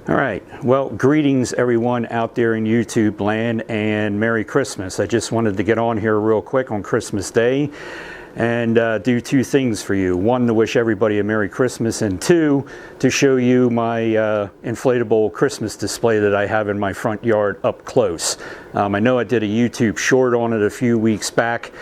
All right, well, greetings everyone out there in YouTube land, and Merry Christmas. I just wanted to get on here real quick on Christmas Day and do two things for you. One, to wish everybody a Merry Christmas, and two, to show you my inflatable Christmas display that I have in my front yard up close. I know I did a YouTube short on it a few weeks back,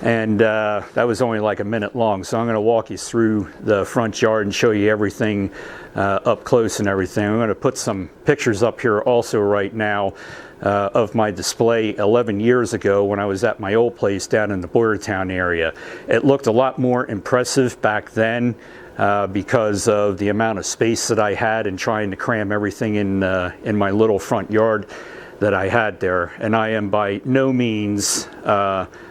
and that was only like a minute long, so I'm going to walk you through the front yard and show you everything up close and everything. I'm going to put some pictures up here also right now of my display 11 years ago when I was at my old place down in the Boyertown area. It looked a lot more impressive back then because of the amount of space that I had and trying to cram everything in my little front yard that I had there. And I am by no means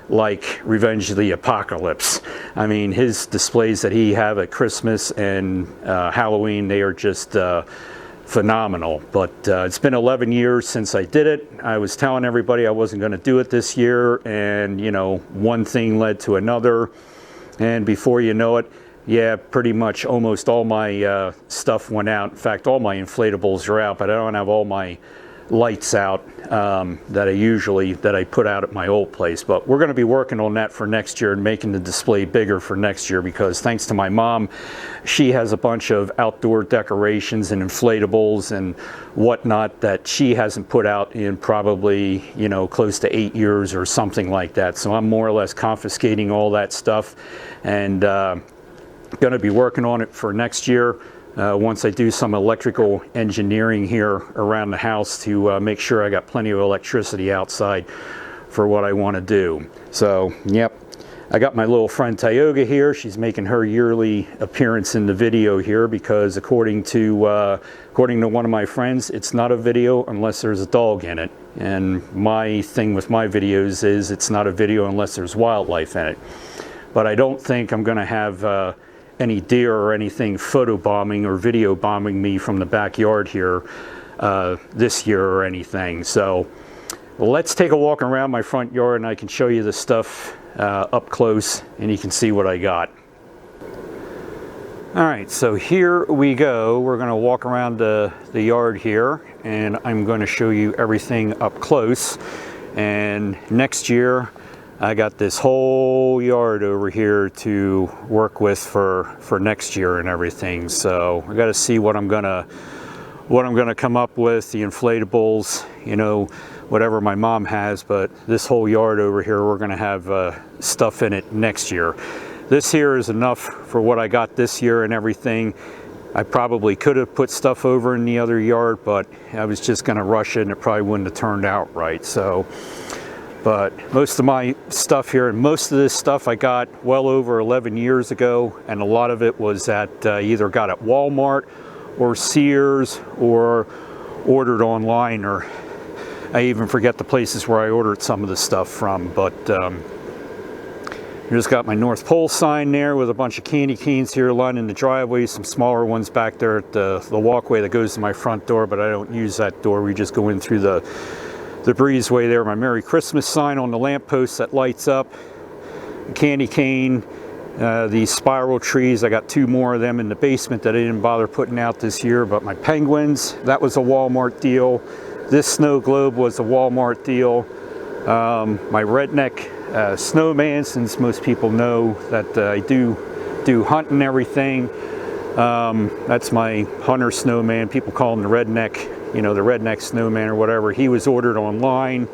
like Revenge of the Apocalypse. I mean, his displays that he have at Christmas and Halloween, they are just phenomenal. But it's been 11 years since I did it. I was telling everybody I wasn't going to do it this year, and you know, one thing led to another, and before you know it, yeah, pretty much almost all my stuff went out. In fact, all my inflatables are out, but I don't have all my lights out that I put out at my old place. But we're going to be working on that for next year and making the display bigger for next year, because thanks to my mom, she has a bunch of outdoor decorations and inflatables and whatnot that she hasn't put out in probably, you know, close to 8 years or something like that. So I'm more or less confiscating all that stuff and going to be working on it for next year. Once I do some electrical engineering here around the house to make sure I got plenty of electricity outside for what I want to do. So, yep, I got my little friend Tioga here. She's making her yearly appearance in the video here because according to one of my friends, it's not a video unless there's a dog in it. And my thing with my videos is it's not a video unless there's wildlife in it. But I don't think I'm going to have any deer or anything photo bombing or video bombing me from the backyard here this year or anything. So let's take a walk around my front yard and I can show you the stuff up close and you can see what I got. All right, so here we go. We're going to walk around the yard here and I'm going to show you everything up close. And next year I got this whole yard over here to work with for next year and everything. So I got to see what I'm gonna come up with. The inflatables, you know, whatever my mom has, but this whole yard over here, we're gonna have stuff in it next year. This here is enough for what I got this year and everything. I probably could have put stuff over in the other yard, but I was just gonna rush it and it probably wouldn't have turned out right. So. But most of my stuff here, and most of this stuff I got well over 11 years ago, and a lot of it was at either got at Walmart or Sears or ordered online, or I even forget the places where I ordered some of the stuff from. But I just got my North Pole sign there with a bunch of candy canes here lining the driveway, some smaller ones back there at the walkway that goes to my front door, but I don't use that door. We just go in through the breezeway there. My Merry Christmas sign on the lamppost that lights up, a candy cane, these spiral trees. I got 2 more of them in the basement that I didn't bother putting out this year, but my penguins, that was a Walmart deal. This snow globe was a Walmart deal. My redneck snowman, since most people know that I do hunt and everything. That's my hunter snowman. People call him the redneck, you know, the redneck snowman or whatever. He was ordered online.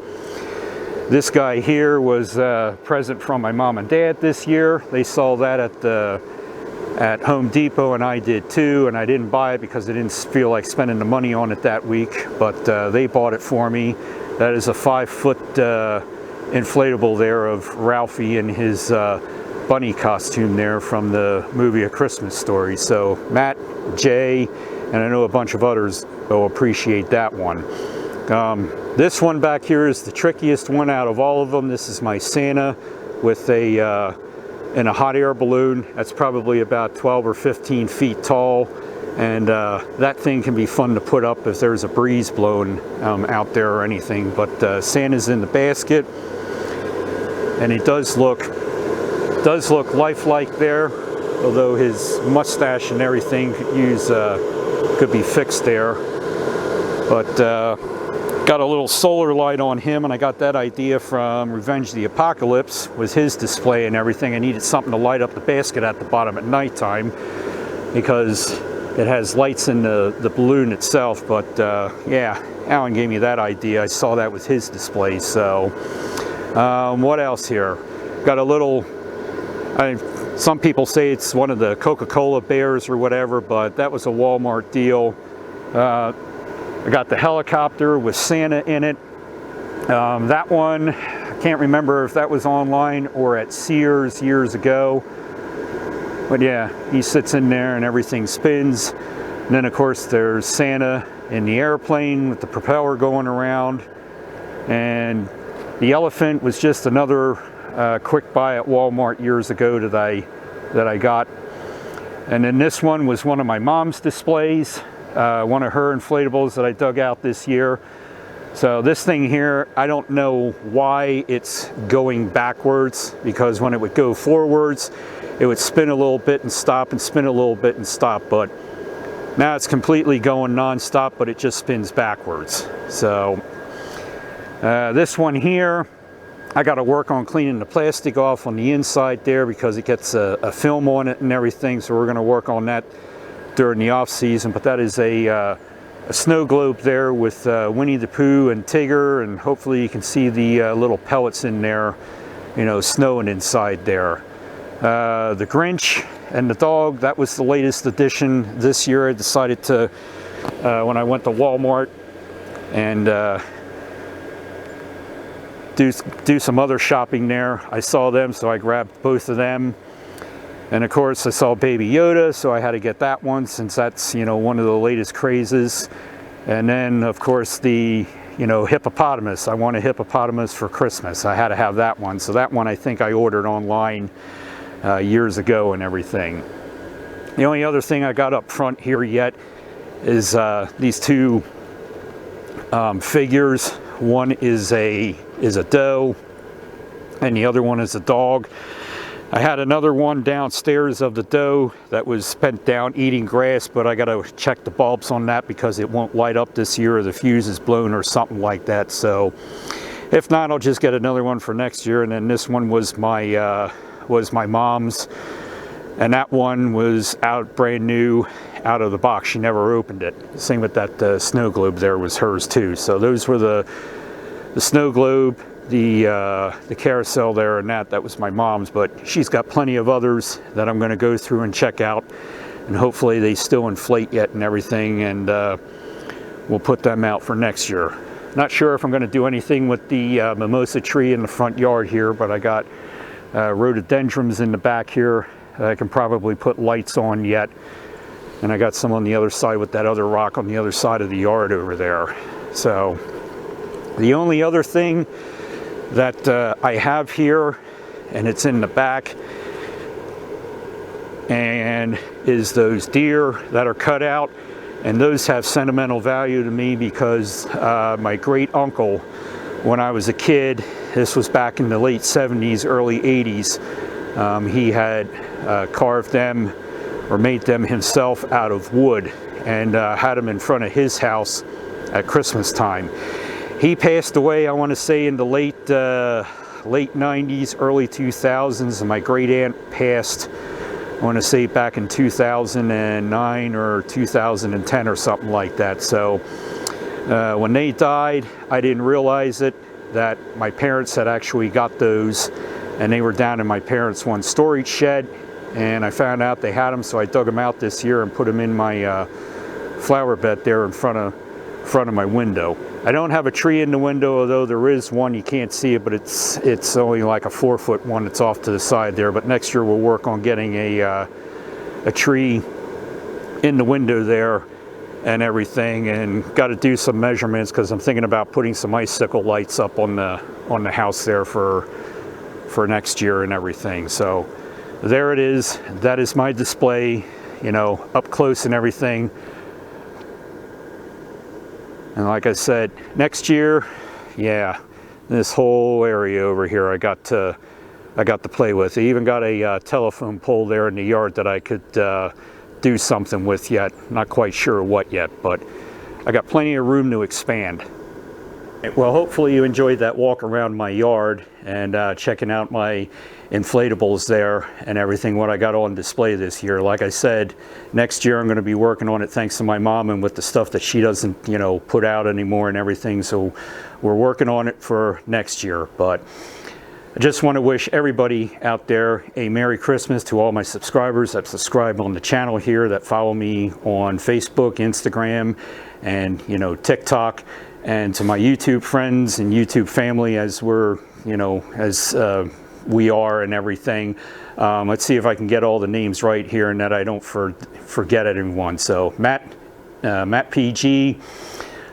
This guy here was a present from my mom and dad this year. They saw that at Home Depot, and I did too, and I didn't buy it because I didn't feel like spending the money on it that week, but they bought it for me. That is a 5-foot inflatable there of Ralphie in his bunny costume there from the movie A Christmas Story. So Matt, Jay, and I know a bunch of others will appreciate that one. This one back here is the trickiest one out of all of them. This is my Santa with in a hot air balloon. That's probably about 12 or 15 feet tall, and that thing can be fun to put up if there's a breeze blowing out there or anything. But Santa's in the basket, and it does look lifelike there, although his mustache and everything could be fixed there. But got a little solar light on him, and I got that idea from Revenge of the Apocalypse, was his display and everything. I needed something to light up the basket at the bottom at nighttime because it has lights in the balloon itself. But yeah, Alan gave me that idea. I saw that with his display. So what else here? Got a little, some people say it's one of the Coca-Cola bears or whatever, but that was a Walmart deal. I got the helicopter with Santa in it. That one, I can't remember if that was online or at Sears years ago. But yeah, he sits in there and everything spins. And then of course there's Santa in the airplane with the propeller going around. And the elephant was just another quick buy at Walmart years ago that I got. And then this one was one of my mom's displays. One of her inflatables that I dug out this year. So this thing here, I don't know why it's going backwards, because when it would go forwards, it would spin a little bit and stop and spin a little bit and stop. But now it's completely going non-stop, but it just spins backwards. So this one here, I got to work on cleaning the plastic off on the inside there because it gets a film on it and everything. So we're going to work on that during the off season. But that is a snow globe there with Winnie the Pooh and Tigger, and hopefully you can see the little pellets in there, you know, snowing inside there. The Grinch and the dog, that was the latest addition this year. I decided to, when I went to Walmart and do some other shopping there, I saw them, so I grabbed both of them. And of course I saw Baby Yoda, so I had to get that one since that's, you know, one of the latest crazes. And then of course the, you know, hippopotamus. I want a hippopotamus for Christmas. I had to have that one. So that one I think I ordered online years ago and everything. The only other thing I got up front here yet is these two figures. One is a doe and the other one is a dog. I had another one downstairs of the doe that was spent down eating grass, but I got to check the bulbs on that because it won't light up this year, or the fuse is blown or something like that. So if not, I'll just get another one for next year. And then this one was my mom's, and that one was out brand new out of the box. She never opened it. Same with that snow globe there, was hers too. So those were the snow globe, the carousel there, and that was my mom's. But she's got plenty of others that I'm going to go through and check out, and hopefully they still inflate yet and everything, and we'll put them out for next year. Not sure if I'm going to do anything with the mimosa tree in the front yard here, but I got rhododendrons in the back here that I can probably put lights on yet, and I got some on the other side with that other rock on the other side of the yard over there. So the only other thing that I have here, and it's in the back, and is those deer that are cut out, and those have sentimental value to me because my great uncle, when I was a kid, this was back in the late 70s, early 80s, he had carved them or made them himself out of wood, and had them in front of his house at Christmas time. He passed away, I want to say, in the late 90s, early 2000s, and my great aunt passed, I want to say, back in 2009 or 2010 or something like that. So when they died, I didn't realize it, that my parents had actually got those, and they were down in my parents' one storage shed, and I found out they had them, so I dug them out this year and put them in my flower bed there in front of my window. I don't have a tree in the window, although there is one. You can't see it, but it's only like a 4-foot one that's off to the side there. But next year we'll work on getting a tree in the window there and everything, and got to do some measurements because I'm thinking about putting some icicle lights up on the house there for next year and everything. So there it is. That is my display, you know, up close and everything. And like I said, next year, yeah, this whole area over here I got to play with. I even got a telephone pole there in the yard that I could do something with yet. Not quite sure what yet, but I got plenty of room to expand. Well, hopefully you enjoyed that walk around my yard and checking out my inflatables there and everything, what I got on display this year. Like I said, next year I'm going to be working on it thanks to my mom and with the stuff that she doesn't, you know, put out anymore and everything. So we're working on it for next year. But I just want to wish everybody out there a Merry Christmas to all my subscribers that subscribe on the channel here, that follow me on Facebook, Instagram, and, you know, TikTok. And to my YouTube friends and YouTube family, as we're, you know, as we are and everything. Let's see if I can get all the names right here and that I don't forget anyone. So Matt PG,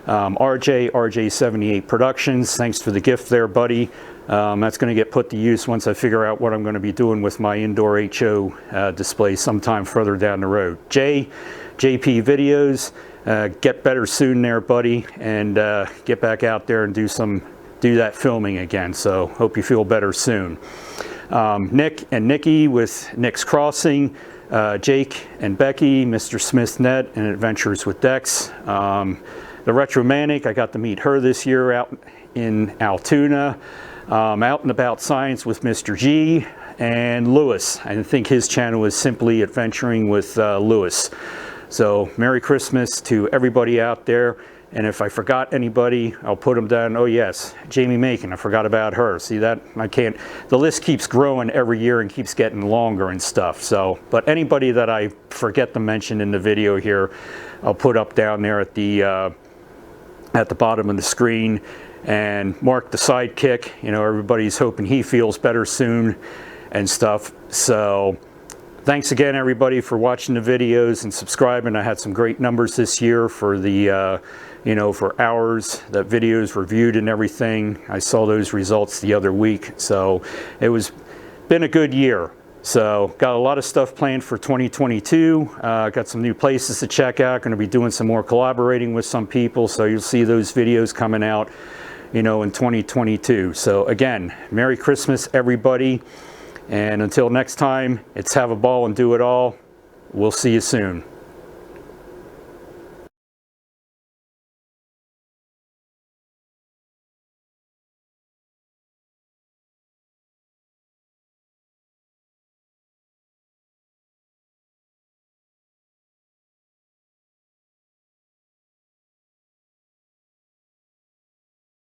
RJ78 Productions, thanks for the gift there, buddy. That's going to get put to use once I figure out what I'm going to be doing with my indoor HO display sometime further down the road. JP Videos, get better soon there, buddy, and get back out there and do that filming again. So hope you feel better soon. Nick and Nikki with Nick's Crossing, Jake and Becky, Mr. Smith's Net and Adventures with Dex. The Retromantic, I got to meet her this year out in Altoona. Out and About Science with Mr. G, and Lewis. I think his channel is simply Adventuring with Lewis. So Merry Christmas to everybody out there. And if I forgot anybody, I'll put them down. Oh yes, Jamie Macon, I forgot about her. See that? I can't, the list keeps growing every year and keeps getting longer and stuff. So, but anybody that I forget to mention in the video here, I'll put up down there at the bottom of the screen. And Mark the Sidekick, you know, everybody's hoping he feels better soon and stuff. So thanks again, everybody, for watching the videos and subscribing. I had some great numbers this year for the, you know, for hours that videos were viewed and everything. I saw those results the other week. So it was been a good year. So got a lot of stuff planned for 2022. Got some new places to check out. Going to be doing some more collaborating with some people. So you'll see those videos coming out, you know, in 2022. So again, Merry Christmas, everybody. And until next time, it's have a ball and do it all. We'll see you soon.